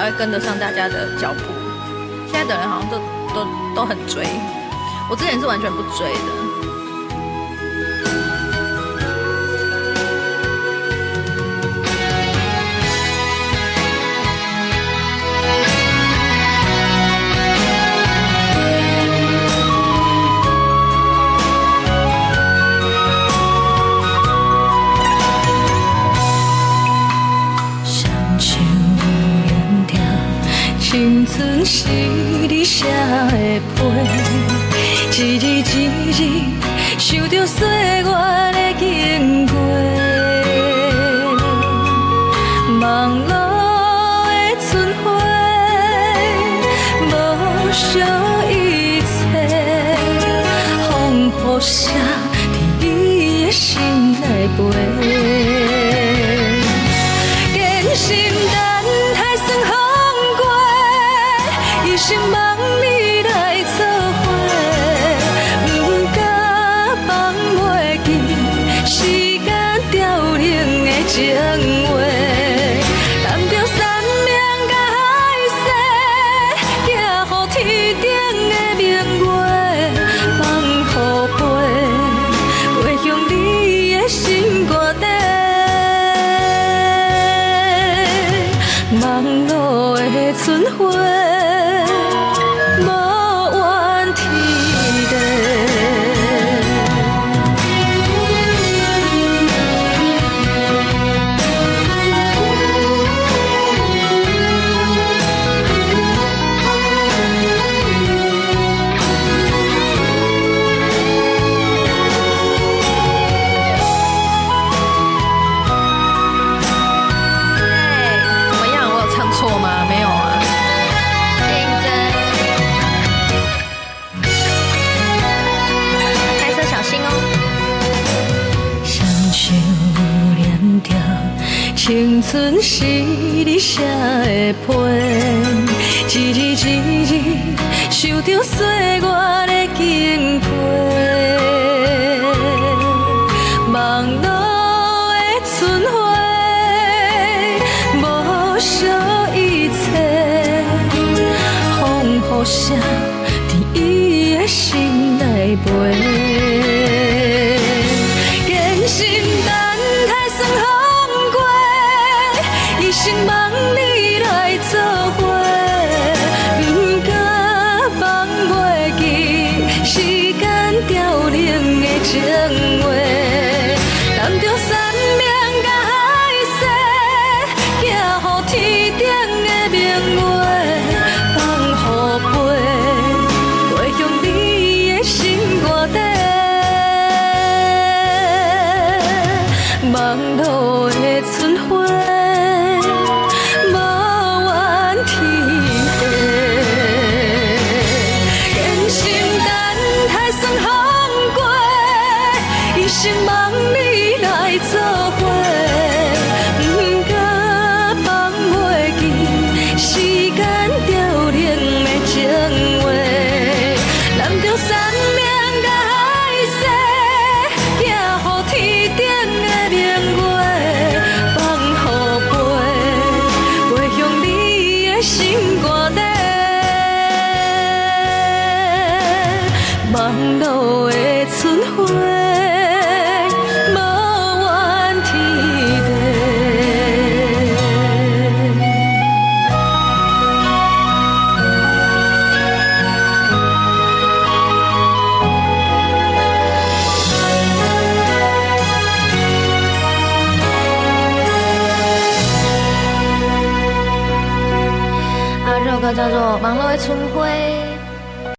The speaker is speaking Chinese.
会跟得上大家的脚步。现在的人好像都很追，我之前是完全不追的。青春是你写的批，一字一字想着岁月的经过。忙碌的春花，无想一切，放雨写伫你的心内飞。坚心等待算风过。一生望你来作伙，不敢放袂记时间凋零的情话。揽着山盟甲海誓，寄予天顶的明月，放雨飞，飞向你的心肝底。忙碌的春花。青春是你写的批，一字一字想着岁月的经过。忙碌的春花，无想一切，放雨写伫伊的心内飞。坚心等待算风过。一生望你来作伙，不敢放袂记时间凋零的情话。揽着山盟甲海誓，寄予天顶的明月，放雨飞，飞向你的心肝底。忙碌的春花。一生望你来作伙，不敢放袂记时间凋零的情话。揽着山盟甲海誓，寄予天顶的明月，放雨飞，飞向你的心肝底。忙碌的春花。这首歌叫做《忙碌的春晖》。